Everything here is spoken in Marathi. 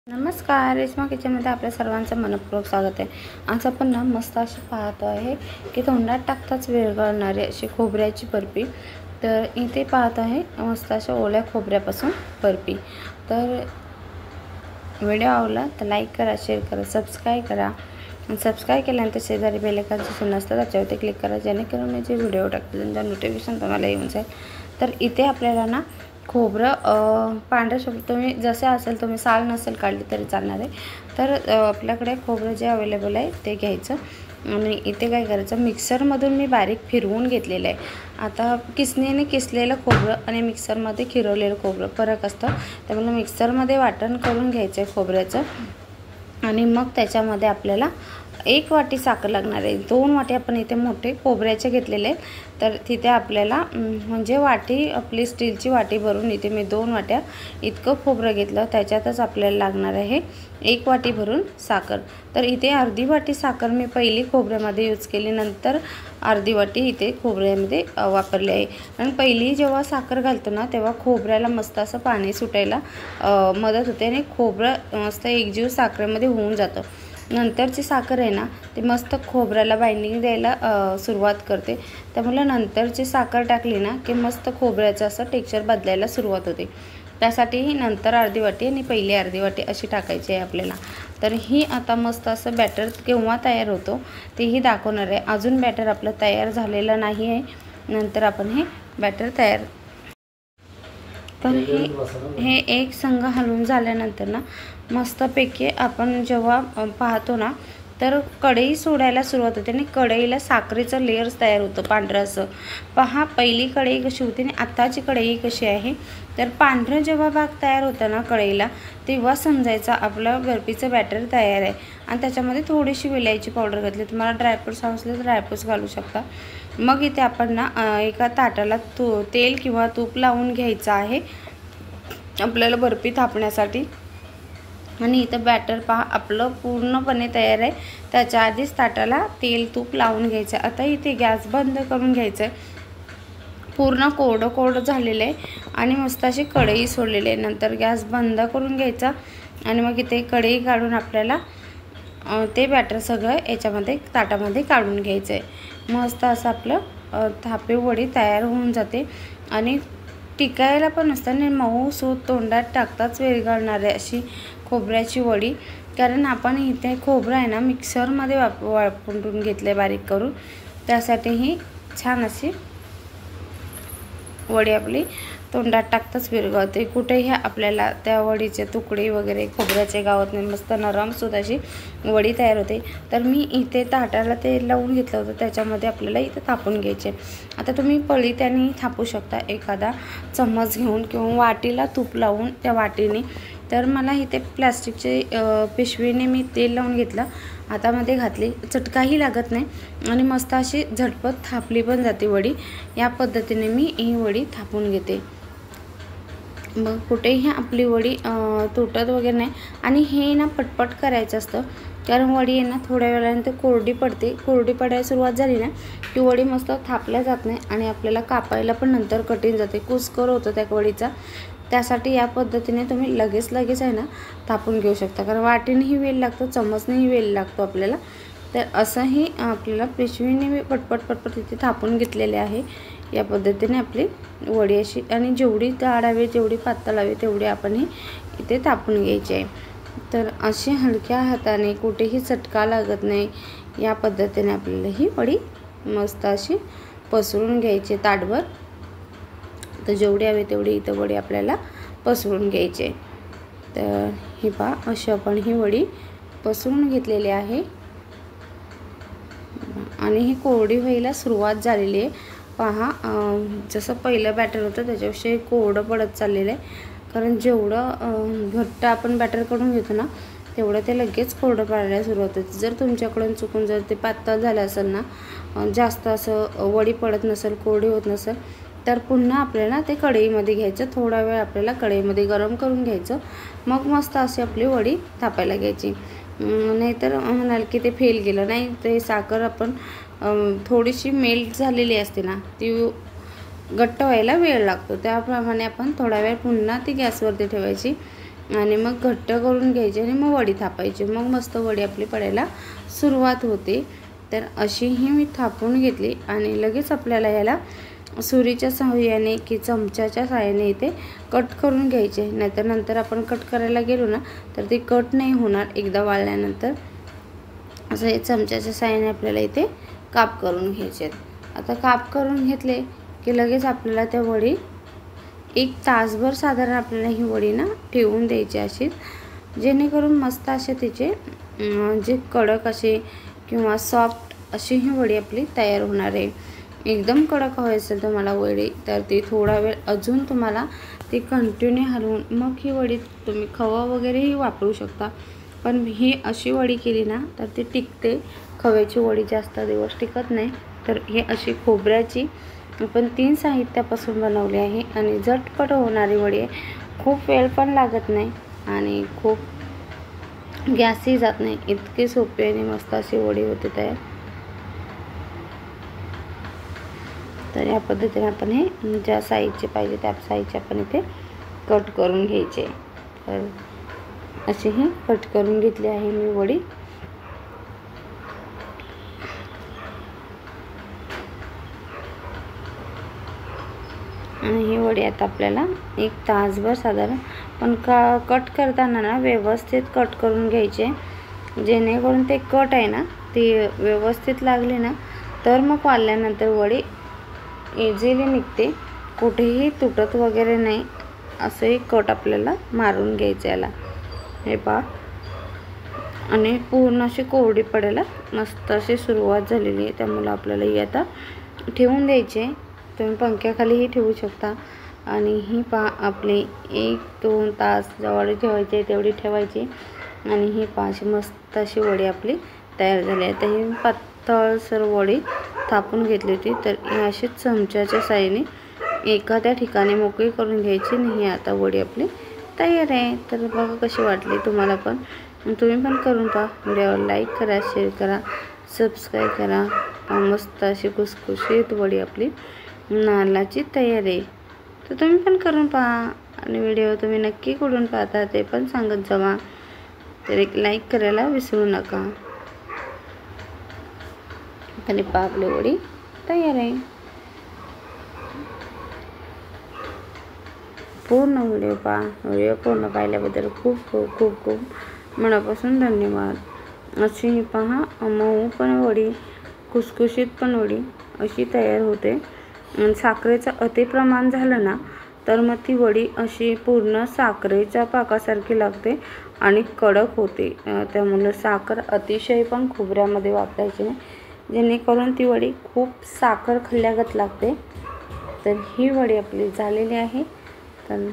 नमस्कार, रेश्मा किचनमध्ये आपल्या सर्वांचं मनपूर्वक स्वागत आहे। आज आपण ना मस्त अशी पाहतो आहे की तोंडात टाकताच विरघळणारी अशी खोबऱ्याची बर्फी। तर इथे पाहत आहे मस्त अशा ओल्या खोबऱ्यापासून बर्फी। तर व्हिडिओ आवडला तर लाईक करा, शेअर करा, सबस्क्राईब करा। सबस्क्राईब केल्यानंतर शेजारी बेल आयकॉन दिसून असतं त्याच्यावरती क्लिक करा, जेणेकरून मी जे व्हिडिओ टाकते त्यांचा नोटिफिकेशन तुम्हाला येऊन जाईल। तर इथे आपल्याला ना खोबरं पांढरं शुभ्र तुम्ही जसे असेल, तुम्ही साल नसेल काढली तरी चालणार आहे। तर आपल्याकडे खोबरं जे अवेलेबल आहे ते घ्यायचं आणि इथे काय करायचं, मिक्सरमधून मी बारीक फिरवून घेतलेलं आहे। आता किसणीने किसलेलं खोबरं आणि मिक्सरमध्ये फिरवलेलं खोबरं फरक असतं, त्यामुळे मिक्सरमध्ये वाटण करून घ्यायचं आहे खोबऱ्याचं आणि मग त्याच्यामध्ये आपल्याला 1 वाटी साखर लागणार आहे। 2 वाटी आपण इथे मोठे खोबऱ्याचे घेतलेले आहेत। तर तिथे आपल्याला म्हणजे वाटी आपली स्टीलची वाटी भरून इथे मी 2 वाट्या इतकं खोबरं घेतलं, त्याच्यातच आपल्याला लागणार आहे 1 वाटी भरून साखर। तर इथे अर्धी वाटी साखर मी पहिली खोबऱ्यामध्ये यूज केली, नंतर अर्धी वाटी इथे खोबऱ्यामध्ये वापरली आहे। कारण पहिली जेव्हा साखर घालतो ना तेव्हा खोबऱ्याला मस्त असं पाणी सुटायला मदत होते आणि खोबरं मस्त एकजीव साखरेमध्ये होऊन जातं। नंतरची साखर आहे ना ती मस्त खोबऱ्याला बाइंडिंग द्यायला सुरुवात करते, त्यामुळे नंतरची साखर टाकली ना की मस्त खोबऱ्याचं असं टेक्स्चर बदलायला सुरुवात होते। त्यासाठी नंतर अर्धी वाटी आणि पहिली अर्धी वाटी अशी टाकायची आहे आपल्याला। तर ही आता मस्त असं बॅटर केव्हा तयार होतो तेही दाखवणार आहे। अजून बॅटर आपलं तयार झालेलं नाही आहे, नंतर आपण हे बॅटर तयार। तर हे एक संघ हलवून झाल्यानंतर ना मस्तपैकी आपण जेव्हा पाहतो ना तर कढई सोडायला सुरुवात होते आणि कढईला साखरेचं लेयर्स तयार होतं पांढरं असं। पहा पहिली कढई कशी होती आणि आताची कढई कशी आहे। तर पांढरं जेव्हा भाग तयार होतं ना कढईला तेव्हा समजायचं आपलं बर्फीचं बॅटर तयार आहे। आणि त्याच्यामध्ये थोडीशी विलायची पावडर घातली, तुम्हाला ड्रायफ्रूट्स असले तर ड्रायफ्रूट्स घालू शकता। मग इथे आपण ना एका ताटाला तेल किंवा तूप लावून घ्यायचं आहे आपल्याला बर्फी थापण्यासाठी। आणि इथं बॅटर पहा आपलं पूर्णपणे तयार आहे, त्याच्या आधीच ताटाला तेल तूप लावून घ्यायचं। आता इथे गॅस बंद करून घ्यायचं आहे, पूर्ण कोरडं झालेलं आहे आणि मस्त अशी कढई सोडलेली आहे। नंतर गॅस बंद करून घ्यायचा आणि मग इथे कढई काढून आपल्याला ते बॅटर सगळं याच्यामध्ये ताटामध्ये काढून घ्यायचं आहे। मस्त असं आपलं थापे वडी तयार होऊन जाते आणि टिकायला पण असतं आणि मऊ सूत तोंडात टाकताच विरघळणारी अशी खोबऱ्याची वडी। कारण आपण इथे खोबरं आहे ना मिक्सरमध्ये वापरून घेतले बारीक करून, त्यासाठी ही छान अशी वडी आपली तोंडात टाकताच विरघळते। कुठेही आपल्याला त्या वडीचे तुकडे वगैरे खोबऱ्याचे गावत नाही, मस्त नरम सूत अशी वडी तयार होते। तर मी इथे ताटाला तेल लावून घेतलं होतं, त्याच्यामध्ये आपल्याला इथे थापून घ्यायचे। आता तुम्ही पळीत्याने थापू शकता, एखादा चम्मच घेऊन किंवा वाटीला तूप लावून त्या वाटीने। तर मला इथे प्लास्टिकचे पिशवीने मी तेल लावून घेतलं, हातामध्ये घातली, चटकाही लागत नाही आणि मस्त अशी झटपट थापली पण जाते वडी। या पद्धतीने मी ही वडी थापून घेते। मग कुठेही आपली वडी तुटत वगैरे नाही आणि हे ना पटपट करायचं असतं, कारण वडी आहे ना थोड्या वेळानंतर कोरडी पडते। कोरडी पडायला सुरुवात झाली ना की वडी मस्त थापल्या जात नाही आणि आपल्याला कापायला पण नंतर कठीण जाते, कुस्कर होतं त्या वडीचा। त्यासाठी या पद्धतीने तुम्ही लगेच आहे ना थापून घेऊ शकता, कारण वाटीनेही वेळ लागतो, चम्मचनेही वेळ लागतो आपल्याला। तर असंही आपल्याला पिशवीने मी पटपट इथे थापून घेतलेले आहे। या पद्धतीने आपली वडी अशी, आणि जेवढी जाड हवी जेवढी पातळ हवी तेवढी आपण ही इथे थापून घ्यायची आहे। तर अशी हलक्या हाताने कुठेही चटका लागत नाही, या पद्धतीने आपल्याला ही वडी मस्त अशी पसरून घ्यायची ताटभर। तर जेवढी हवी तेवढी इथं वडी आपल्याला पसरून घ्यायची आहे। तर ही पहा अशी आपण ही वडी पसरून घेतलेली आहे आणि ही कोरडी व्हायला सुरुवात झालेली आहे। पहा जसं पहिलं बॅटर होतं त्याच्यापेक्षा कोरडं पडत चाललेलं आहे, कारण जेवढं घट्ट आपण बॅटर करून घेतो ना तेवढं ते लगेच कोरडं पडायला सुरुवात होते। जर तुमच्याकडून चुकून जर ते पातळ झालं असेल ना, जास्त असं वडी पडत नसेल, कोरडी होत नसेल, तर पुन्हा आपल्याला ते कढईमध्ये घ्यायचं, थोडा वेळ आपल्याला कढईमध्ये गरम करून घ्यायचं, मग मस्त अशी आपली वडी थापायला घ्यायची। नाहीतर म्हणाल की ते फेल गेलं, नाही ते साखर आपण थोडीशी मेल्ट झालेली असते ना ती घट्ट व्हायला वेळ लागतो, त्याप्रमाणे आपण थोडा वेळ पुन्हा ती गॅसवरती ठेवायची आणि मग घट्ट करून घ्यायची आणि मग वडी थापायची. मग मस्त वडी आपली पडायला सुरुवात होते. तर अशी ही मी थापून घेतली आणि लगेच आपल्याला याला सुरीच्या सहाय्याने की चमच्याच्या सहाय्याने इथे कट करून घ्यायचे. नाहीतर नंतर आपण कट करायला गेलो ना तर ते कट नाही होणार एकदा वाळल्यानंतर. असं हे चमच्याच्या सहाय्याने आपल्याला इथे काप करून घ्यायचे आहेत. आता काप करून घेतले की लगेच आपल्याला त्या वडी 1 तासभर साधारण आपल्याला ही वडी ना ठेवून द्यायची अशीच, जेणेकरून मस्त असे तिचे जे कडक असे किंवा सॉफ्ट अशी ही वडी आपली तयार होणार आहे. एकदम कडक हवी असेल तुम्हाला वडी तर ती थोडा वेळ अजून तुम्हाला ती कंटिन्यू हलवून मग ही वडी तुम्ही खवा वगैरेही वापरू शकता. पण ही अशी वडी केली ना तर ती टिकते. खव्याची वडी जास्त दिवस टिकत नाही. तर ही अशी खोबऱ्याची आपण 3 साहित्यापासून बनवली आहे आणि झटपट होणारी वडी आहे. खूप वेळ पण लागत नाही आणि खूप गॅसही जात नाही. इतकी सोपी आणि मस्त अशी वडी होते तयार. तर या पद्धतीने आपण हे ज्या साईजचे पाहिजे त्या साईजचे आपण इथे कट करून घ्यायचे. तर अशी ही कट करून घेतली आहे मी वडी. आणि ही वडी आता आपल्याला 1 तासभर साधारण पण कट करताना ना व्यवस्थित कट करून घ्यायचे, जेणेकरून ते कट आहे ना ती व्यवस्थित लागली ना तर मग वाळल्यानंतर वडी इझिली निघते. कुठेही तुटत वगैरे नाही. असं एक कट आपल्याला मारून घ्यायचं याला. हे पहा आणि पूर्ण अशी कोरडी पडायला मस्त अशी सुरुवात झालेली आहे. त्यामुळे आपल्याला ही आता ठेवून द्यायची. तुम्ही पंख्याखालीही ठेवू शकता. आणि ही पहा आपली 1-2 तास जेवढी ठेवायची आहे तेवढी ठेवायची. आणि ही पहा अशी मस्त अशी वडी आपली तयार झाली आहे. तर ही पातळसर वडी थापून घेतली होती. तर ही अशीच चमच्याच्या साहाय्याने एखाद्या ठिकाणी मोकळी करून घ्यायची. आणि ही आता वडी आपली तयार आहे. तर बघा कशी वाटली तुम्हाला पण. तुम्ही पण करून पहा. व्हिडिओवर लाईक करा, शेअर करा, सबस्क्राईब करा. मस्त अशी खुसखुशीत वडी आपली नारळाची तयार आहे. तर तुम्ही पण करून पहा आणि व्हिडिओ तुम्ही नक्की कुठून पाहता ते पण सांगत जावा. तर एक लाईक करायला विसरू नका. आणि पहा आपली वडी तयार आहे. पूर्ण व्हिडिओ पहा. व्हिडिओ पूर्ण पाहिल्याबद्दल खूप खूप खूप खूप मनापासून धन्यवाद. अशी ही पहा मऊ पण वडी, खुसखुशीत पण वडी अशी तयार होते. साखरेचं अतिप्रमाण झालं ना तर मग ती वडी अशी पूर्ण साखरेच्या पाकासारखी लागते आणि कडक होते. त्यामुळे साखर अतिशय पण खोबऱ्यामध्ये वापरायची नाही, जेणेकरून ती वडी खूप साखर खाल्ल्यागत लागते. तर ही वडी आपली झालेली आहे. तर